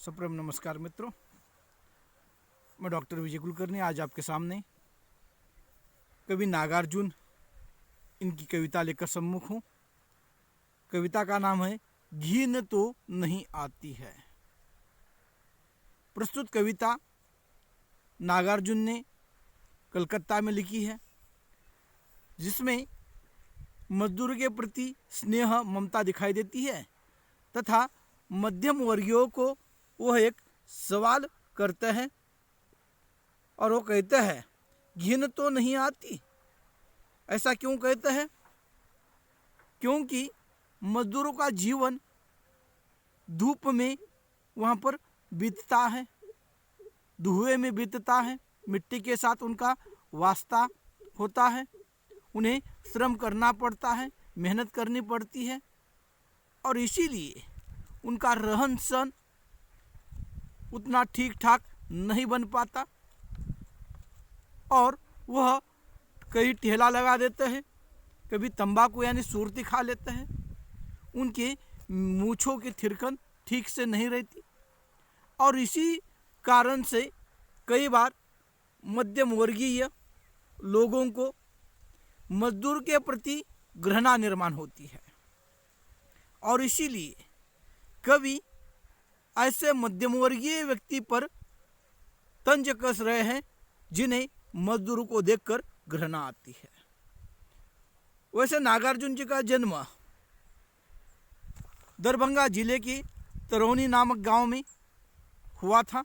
सप्रेम नमस्कार मित्रों, मैं डॉक्टर विजय कुलकर्णी आज आपके सामने कवि नागार्जुन इनकी कविता लेकर सम्मुख हूँ। कविता का नाम है घिन तो नहीं आती है। प्रस्तुत कविता नागार्जुन ने कलकत्ता में लिखी है, जिसमें मजदूर के प्रति स्नेह ममता दिखाई देती है तथा मध्यम वर्गीयों को वह एक सवाल करते हैं और वो कहते हैं घिन तो नहीं आती। ऐसा क्यों कहते हैं? क्योंकि मजदूरों का जीवन धूप में वहाँ पर बीतता है, धुएं में बीतता है, मिट्टी के साथ उनका वास्ता होता है, उन्हें श्रम करना पड़ता है, मेहनत करनी पड़ती है और इसीलिए उनका रहन सहन उतना ठीक ठाक नहीं बन पाता और वह कहीं ठेला लगा देते हैं, कभी तंबाकू यानी सुरती खा लेते हैं। उनके मूँछों की थिरकन ठीक से नहीं रहती और इसी कारण से कई बार मध्यम वर्गीय लोगों को मजदूर के प्रति घृणा निर्माण होती है और इसीलिए कवि ऐसे मध्यम वर्गीय व्यक्ति पर तंज कस रहे हैं जिन्हें मजदूरों को देखकर घृणा आती है। वैसे नागार्जुन जी का जन्म दरभंगा जिले के तरौनी नामक गांव में हुआ था।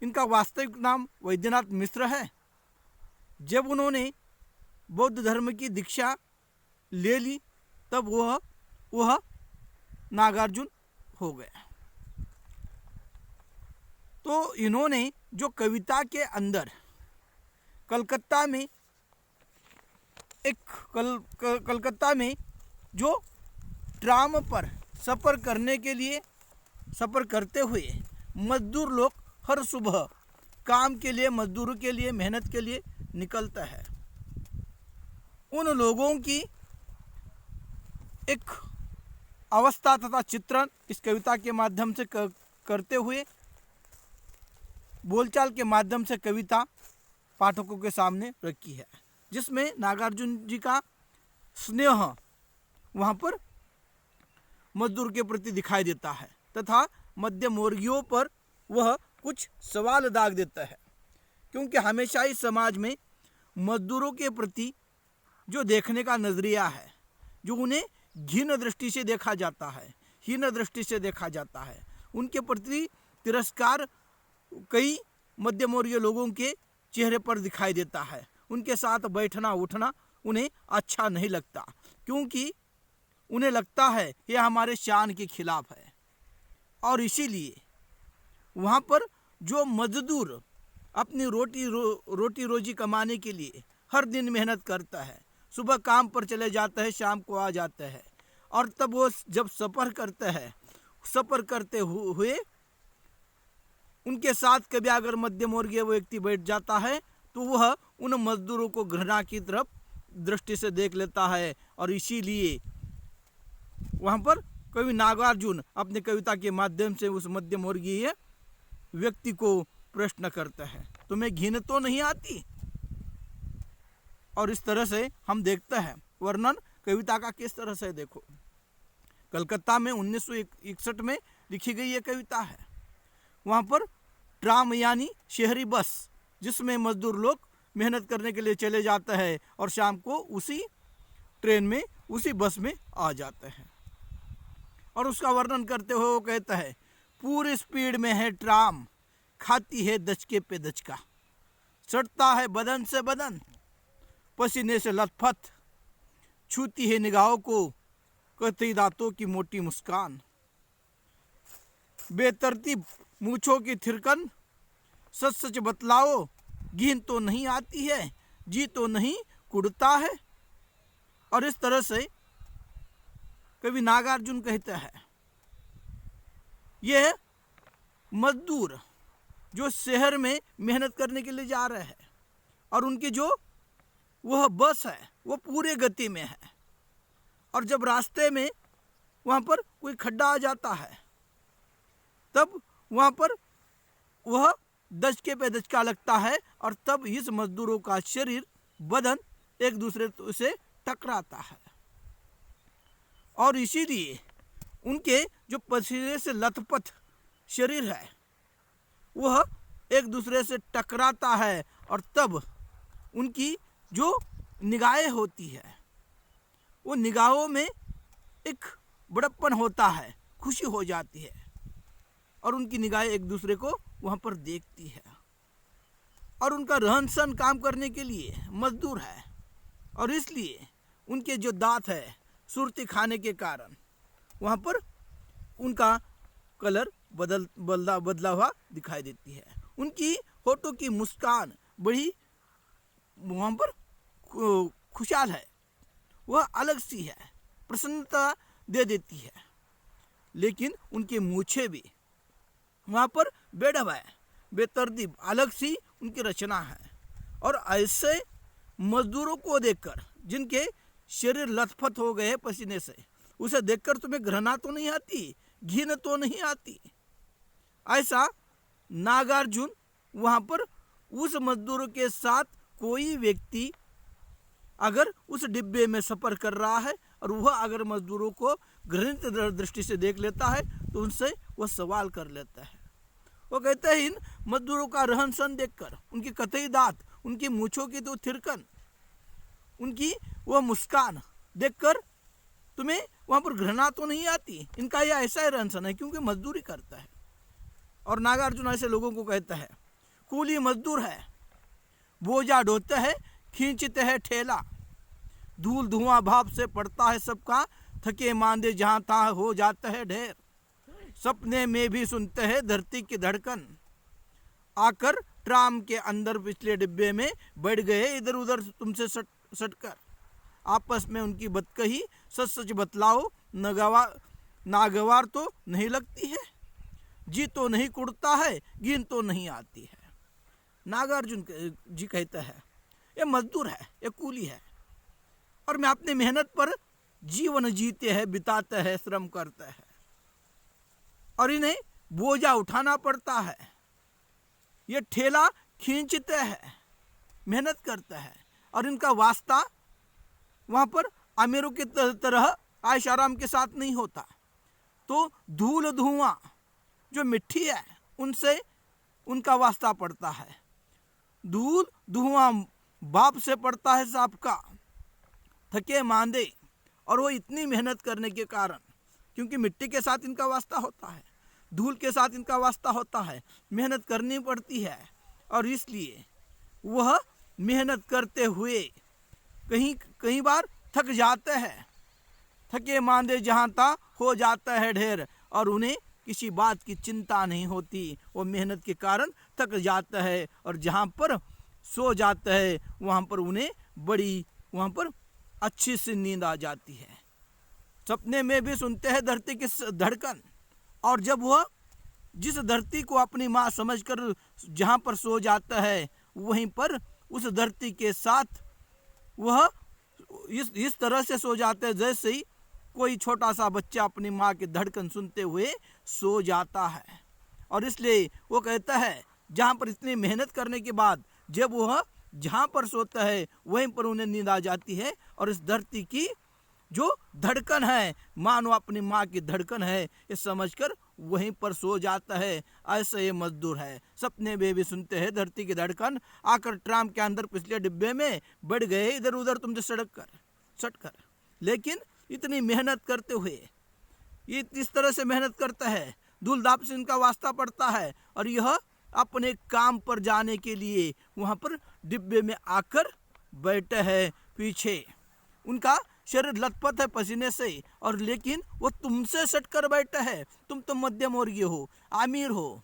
इनका वास्तविक नाम वैद्यनाथ मिश्र है। जब उन्होंने बौद्ध धर्म की दीक्षा ले ली तब वह नागार्जुन हो गए। तो इन्होंने जो कविता के अंदर कलकत्ता में जो ट्राम पर सफ़र करते हुए मजदूर लोग हर सुबह काम के लिए, मजदूरों के लिए, मेहनत के लिए निकलता है, उन लोगों की एक अवस्था तथा चित्रण इस कविता के माध्यम से करते हुए बोलचाल के माध्यम से कविता पाठकों के सामने रखी है, जिसमें नागार्जुन जी का स्नेह वहाँ पर मजदूर के प्रति दिखाई देता है तथा मध्यम वर्गीयों पर वह कुछ सवाल दाग देता है। क्योंकि हमेशा ही समाज में मजदूरों के प्रति जो देखने का नज़रिया है, जो उन्हें घिन दृष्टि से देखा जाता है, हीन दृष्टि से देखा जाता है, उनके प्रति तिरस्कार कई मध्यम वर्गीय लोगों के चेहरे पर दिखाई देता है। उनके साथ बैठना उठना उन्हें अच्छा नहीं लगता, क्योंकि उन्हें लगता है यह हमारे शान के खिलाफ है। और इसीलिए वहाँ पर जो मजदूर अपनी रोटी रोजी कमाने के लिए हर दिन मेहनत करता है, सुबह काम पर चले जाते हैं, शाम को आ जाते हैं और तब वो जब सफ़र करते हुए उनके साथ कभी अगर मध्यम वर्गीय व्यक्ति बैठ जाता है तो वह उन मजदूरों को घृणा की तरफ दृष्टि से देख लेता है और इसीलिए वहाँ पर कवि नागार्जुन अपने कविता के माध्यम से उस मध्यम वर्गीय व्यक्ति को प्रश्न करता है, तुम्हें घिन तो नहीं आती? और इस तरह से हम देखते हैं वर्णन कविता का किस तरह से। देखो, कलकत्ता में 1961 में लिखी गई ये कविता है। वहाँ पर ट्राम यानी शहरी बस, जिसमें मजदूर लोग मेहनत करने के लिए चले जाते हैं और शाम को उसी ट्रेन में, उसी बस में आ जाते हैं। और उसका वर्णन करते हुए वो कहता है, पूरी स्पीड में है ट्राम, खाती है दचके पे दचका, सटता है बदन से बदन, पसीने से लथपथ, छूती है निगाहों को कतई दांतों की मोटी मुस्कान, बेतरतीब मूँछों की थिरकन, सच सच बतलाओ घिन तो नहीं आती है, जी तो नहीं कुड़ता है। और इस तरह से कवि नागार्जुन कहता है, यह मजदूर जो शहर में मेहनत करने के लिए जा रहे हैं और उनकी जो वह बस है वो पूरे गति में है, और जब रास्ते में वहाँ पर कोई खड्डा आ जाता है तब वहाँ पर वह दचके पे दचका लगता है और तब इस मजदूरों का शरीर बदन एक दूसरे से टकराता है और इसीलिए उनके जो पसीने से लथपथ शरीर है वह एक दूसरे से टकराता है और तब उनकी जो निगाहें होती है वो निगाहों में एक बड़प्पन होता है, खुशी हो जाती है और उनकी निगाहें एक दूसरे को वहाँ पर देखती है और उनका रहन सहन काम करने के लिए मजदूर है और इसलिए उनके जो दांत है सुर्ती खाने के कारण वहाँ पर उनका कलर बदला हुआ दिखाई देती है। उनकी होठों की मुस्कान बड़ी वहाँ पर खुशहाल है, वह अलग सी है, प्रसन्नता दे देती है। लेकिन उनके मूछें भी वहाँ पर बेढब है, बेतरतीब अलग सी उनकी रचना है और ऐसे मजदूरों को देखकर जिनके शरीर लथपथ हो गए पसीने से, उसे देखकर तुम्हें घृणा तो नहीं आती, घिन तो नहीं आती? ऐसा नागार्जुन वहाँ पर उस मजदूरों के साथ कोई व्यक्ति अगर उस डिब्बे में सफ़र कर रहा है और वह अगर मजदूरों को घृणित दृष्टि से देख लेता है तो उनसे वह सवाल कर लेता है। वो कहते हैं इन मजदूरों का रहन सहन देखकर, उनकी कतई दांत, उनकी मूछों की तो थिरकन, उनकी वह मुस्कान देखकर तुम्हें वहाँ पर घृणा तो नहीं आती? इनका यह ऐसा ही रहन सहन है क्योंकि मजदूरी करता है। और नागार्जुन ऐसे लोगों को कहता है कूली मजदूर है, बोझा ढोते हैं, खींचते हैं ठेला, धूल धुआं भाप से पड़ता है सबका, थके मांदे जहाँ तहाँ हो जाता है ढेर, सपने में भी सुनते हैं धरती की धड़कन, आकर ट्राम के अंदर पिछले डिब्बे में बैठ गए इधर उधर तुमसे सटकर, आपस में उनकी बतकही सच सच बतलाओ, नागवार तो नहीं लगती है, जी तो नहीं कुड़ता है, गिन तो नहीं आती है। नागार्जुन जी कहता है ये मजदूर है, ये कूली है और मैं अपनी मेहनत पर जीवन जीते हैं, बिताते हैं, श्रम करते हैं और इन्हें बोझा उठाना पड़ता है, ये ठेला खींचते हैं, मेहनत करते हैं और इनका वास्ता वहाँ पर अमीरों की तरह आयश आराम के साथ नहीं होता। तो धूल धुआं जो मिट्टी है उनसे उनका वास्ता पड़ता है, धूल धुआं बाप से पड़ता है सबका, थके मांदे, और वो इतनी मेहनत करने के कारण, क्योंकि मिट्टी के साथ इनका वास्ता होता है, धूल के साथ इनका वास्ता होता है, मेहनत करनी पड़ती है और इसलिए वह मेहनत करते हुए कहीं बार थक जाते हैं, थके मांदे जहाँ तहाँ हो जाता है ढेर और उन्हें किसी बात की चिंता नहीं होती, वो मेहनत के कारण थक जाता है और जहाँ पर सो जाता है वहाँ पर उन्हें बड़ी वहाँ पर अच्छी सी नींद आ जाती है। सपने में भी सुनते हैं धरती की धड़कन, और जब वह जिस धरती को अपनी माँ समझकर जहाँ पर सो जाता है वहीं पर उस धरती के साथ वह इस तरह से सो जाते हैं जैसे ही कोई छोटा सा बच्चा अपनी माँ की धड़कन सुनते हुए सो जाता है। और इसलिए वो कहता है जहाँ पर इतनी मेहनत करने के बाद जब वह जहाँ पर सोता है वहीं पर उन्हें नींद आ जाती है और इस धरती की जो धड़कन है मानो अपनी माँ की धड़कन है ये समझकर वहीं पर सो जाता है। ऐसे ये मजदूर है, सपने में भी सुनते हैं धरती की धड़कन, आकर ट्राम के अंदर पिछले डिब्बे में बढ़ गए इधर उधर तुमसे सटकर। लेकिन इतनी मेहनत करते हुए ये इस तरह से मेहनत करता है, धूल धाप से इनका वास्ता पड़ता है और यह अपने काम पर जाने के लिए वहाँ पर डिब्बे में आकर बैठे हैं पीछे। उनका शरीर लथपथ है पसीने से और लेकिन वो तुमसे सटकर बैठे हैं। तुम तो मध्यम वर्गीय हो, अमीर हो,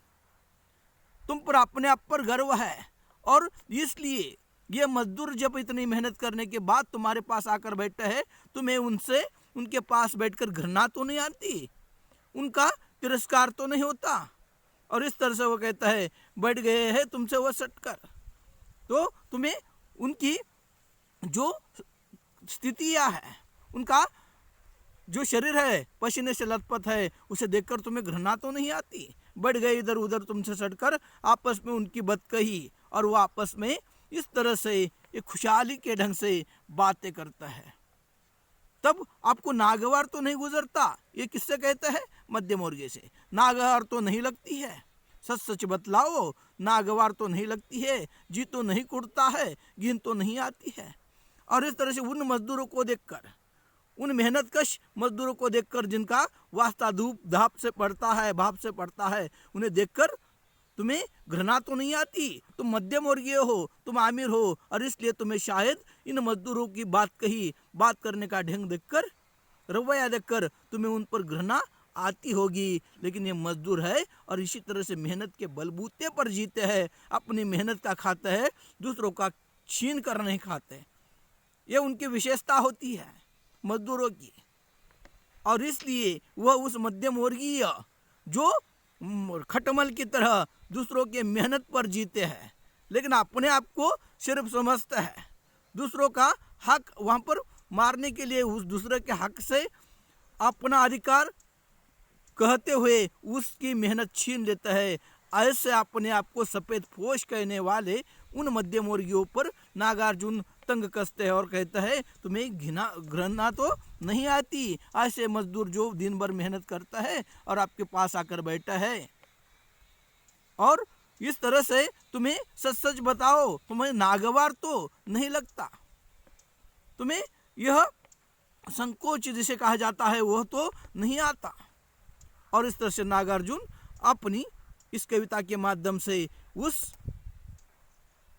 तुम पर अपने आप पर गर्व है और इसलिए ये मजदूर जब इतनी मेहनत करने के बाद तुम्हारे पास आकर बैठे हैं तुम्हें उनके पास बैठकर घृणा तो नहीं आती, उनका तिरस्कार तो नहीं होता। और इस तरह से वो कहता है बैठ गए हैं तुमसे वो सटकर, तो तुम्हें उनकी जो स्थितियाँ है, उनका जो शरीर है पसीने से लथपथ है, उसे देखकर तुम्हें घृणा तो नहीं आती, बढ़ गए इधर उधर तुमसे सटकर आपस में उनकी बात कही, और वो आपस में इस तरह से एक खुशहाली के ढंग से बातें करता है। तब आपको नागवार तो नहीं गुजरता, ये किससे कहते हैं? मध्यम वर्गीय से। नागवार तो नहीं लगती है, सच सच बतलाओ, नागवार तो नहीं लगती है, जी तो नहीं कुड़ता है, गिन तो नहीं आती है। और इस तरह से उन मजदूरों को देखकर, उन मेहनतकश मजदूरों को देखकर जिनका वास्ता धूप धाप से पड़ता है, भाप से पड़ता है, उन्हें देखकर तुम्हें घृणा तो नहीं आती। तुम मध्यम वर्गीय हो, तुम आमिर हो, और इसलिए तुम्हें शायद इन मजदूरों की बात कही, बात करने का ढंग देखकर, रवैया देखकर तुम्हें उन पर घृणा आती होगी। लेकिन ये मजदूर है और इसी तरह से मेहनत के बलबूते पर जीते हैं, अपनी मेहनत का खाते हैं, दूसरों का छीन कर नहीं खाते। ये उनकी विशेषता होती है मजदूरों की। और इसलिए वह उस मध्यम वर्गीय जो खटमल की तरह दूसरों के मेहनत पर जीते हैं, लेकिन अपने आप को सिर्फ समझता है, दूसरों का हक वहां पर मारने के लिए उस दूसरे के हक से अपना अधिकार कहते हुए उसकी मेहनत छीन लेता है। ऐसे अपने आप को सफेद पोश कहने वाले उन मध्यम वर्गीयों पर नागार्जुन तंग कसते हैं और कहता है तुम्हें घृणा तो नहीं आती, ऐसे मजदूर जो दिन भर मेहनत करता है और आपके पास आकर बैठा है, और इस तरह से तुम्हें सच सच बताओ, तुम्हें नागवार तो नहीं लगता, तुम्हें यह संकोच जिसे कहा जाता है वह तो नहीं आता। और इस तरह से नागार्जुन अपनी इस कविता के माध्यम से उस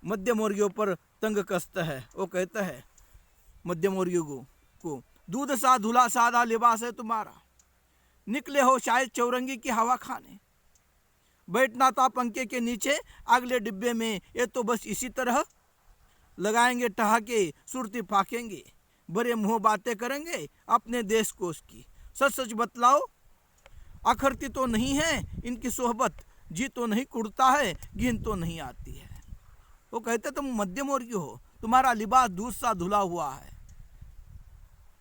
मध्यम वर्गीयों पर तंग कसता है। वो कहता है मध्यम वर्गीयों को, दूध सा धुला सादा लिबास है तुम्हारा, निकले हो शायद चौरंगी की हवा खाने, बैठना था पंखे के नीचे अगले डिब्बे में, ये तो बस इसी तरह लगाएंगे ठहाके, सुरती फाकेंगे, बड़े मुंह बातें करेंगे अपने देश को उसकी, सच सच बतलाओ, अखरती तो नहीं है इनकी सोहबत, जी तो नहीं कुड़ता है, गिन तो नहीं आती है। वो कहते तुम मध्यम वर्गीय हो, तुम्हारा लिबास दूध सा धुला हुआ है,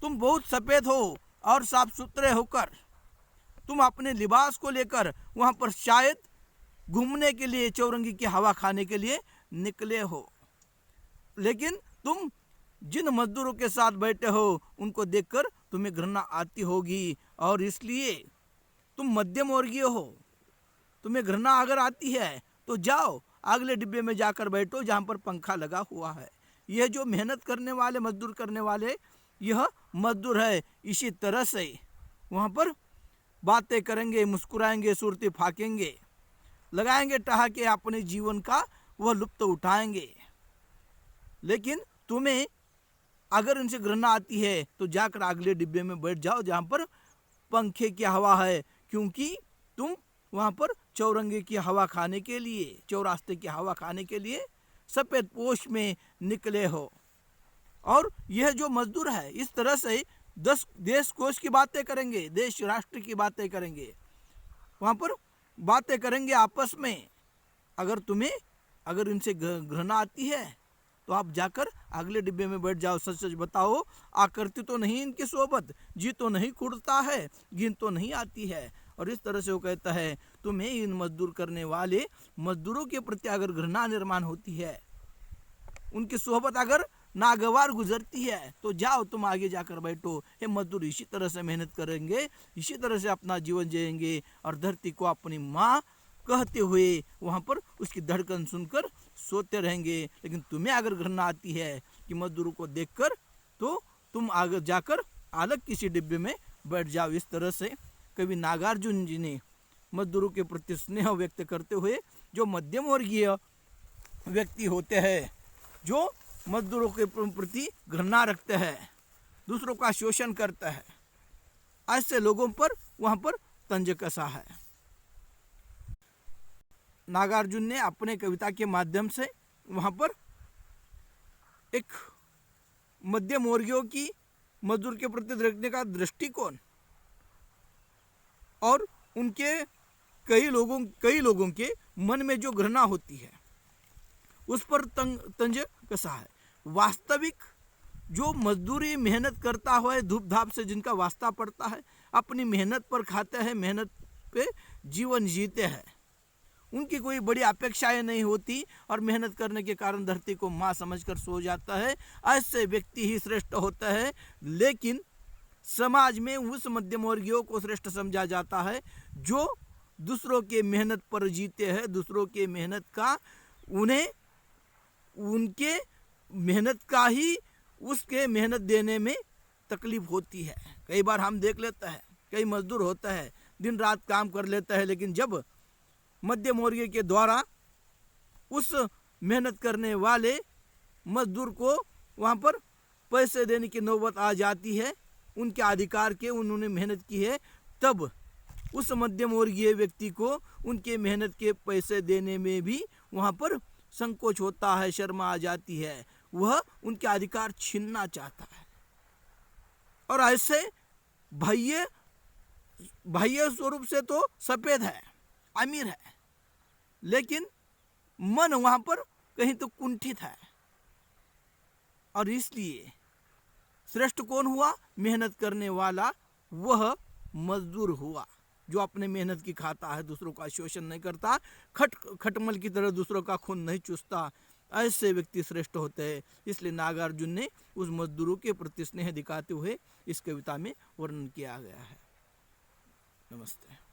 तुम बहुत सफेद हो और साफ सुथरे होकर तुम अपने लिबास को लेकर वहां पर शायद घूमने के लिए, चौरंगी की हवा खाने के लिए निकले हो, लेकिन तुम जिन मजदूरों के साथ बैठे हो उनको देखकर तुम्हें घृणा आती होगी, और इसलिए तुम मध्यम वर्गीय हो, तुम्हें घृणा अगर आती है तो जाओ अगले डिब्बे में जाकर बैठो जहां पर पंखा लगा हुआ है। यह जो मेहनत करने वाले, मजदूर करने वाले यह मजदूर है, इसी तरह से वहां पर बातें करेंगे, मुस्कुराएंगे, सुरती फाकेंगे, लगाएंगे ठहाके, अपने जीवन का वह लुत्फ उठाएंगे। लेकिन तुम्हें अगर इनसे घृणा आती है तो जाकर अगले डिब्बे में बैठ जाओ जहां पर पंखे की हवा है, क्योंकि तुम वहां पर चौरंगी की हवा खाने के लिए, चौरास्ते की हवा खाने के लिए सफेद पोश में निकले हो। और यह जो मजदूर है इस तरह से 10 देश कोश की बातें करेंगे, देश राष्ट्र की बातें करेंगे, वहां पर बातें करेंगे आपस में। अगर इनसे घृणा आती है तो आप जाकर अगले डिब्बे में बैठ जाओ, सच सच बताओ, आकृति तो नहीं इनकी सोबत, जी तो नहीं कुड़ता है, गिन तो नहीं आती है। और इस तरह से वो कहता है तुम्हें इन मजदूर करने वाले मजदूरों के प्रति अगर घृणा निर्माण होती है, उनकी सोहबत अगर नागवार गुजरती है, तो जाओ तुम आगे जाकर बैठो। ये मजदूर इसी तरह से मेहनत करेंगे, इसी तरह से अपना जीवन जिएंगे और धरती को अपनी माँ कहते हुए वहाँ पर उसकी धड़कन सुनकर सोते रहेंगे। लेकिन तुम्हें अगर घृणा आती है कि मजदूरों को देखकर, तो तुम आगे जाकर अलग किसी डिब्बे में बैठ जाओ। इस तरह से कवि नागार्जुन जी ने मजदूरों के प्रति स्नेह व्यक्त करते हुए, जो मध्यम वर्गीय व्यक्ति होते हैं, जो मजदूरों के प्रति घृणा रखते हैं, दूसरों का शोषण करता है, ऐसे लोगों पर वहां पर तंज कसा है। नागार्जुन ने अपने कविता के माध्यम से वहां पर एक मध्यम वर्गीयों की मजदूर के प्रति रखने का दृष्टिकोण और उनके कई लोगों के मन में जो घृणा होती है उस पर तंज कसा है। वास्तविक जो मजदूरी मेहनत करता हुआ है, धूप धाप से जिनका वास्ता पड़ता है, अपनी मेहनत पर खाते हैं, मेहनत पे जीवन जीते हैं। उनकी कोई बड़ी अपेक्षाएं नहीं होती और मेहनत करने के कारण धरती को माँ समझकर सो जाता है। ऐसे व्यक्ति ही श्रेष्ठ होता है। लेकिन समाज में उस मध्यम वर्गीयों को श्रेष्ठ समझा जाता है जो दूसरों के मेहनत पर जीते हैं, दूसरों के मेहनत का उन्हें उनके मेहनत का ही उसके मेहनत देने में तकलीफ होती है। कई बार हम देख लेते हैं, कई मजदूर होता है दिन रात काम कर लेता है, लेकिन जब मध्यम वर्गीय के द्वारा उस मेहनत करने वाले मजदूर को वहाँ पर पैसे देने की नौबत आ जाती है, उनके अधिकार के उन्होंने मेहनत की है, तब उस मध्यम वर्गीय व्यक्ति को उनके मेहनत के पैसे देने में भी वहाँ पर संकोच होता है, शर्म आ जाती है, वह उनके अधिकार छीनना चाहता है। और ऐसे बाह्य स्वरूप से तो सफेद है, अमीर है, लेकिन मन वहां पर कहीं तो कुंठित है। और इसलिए श्रेष्ठ कौन हुआ? मेहनत करने वाला वह मजदूर हुआ जो अपने मेहनत की खाता है, दूसरों का शोषण नहीं करता, खटमल की तरह दूसरों का खून नहीं चूसता। ऐसे व्यक्ति श्रेष्ठ होते हैं। इसलिए नागार्जुन ने उस मजदूरों के प्रति स्नेह दिखाते हुए इस कविता में वर्णन किया गया है। नमस्ते।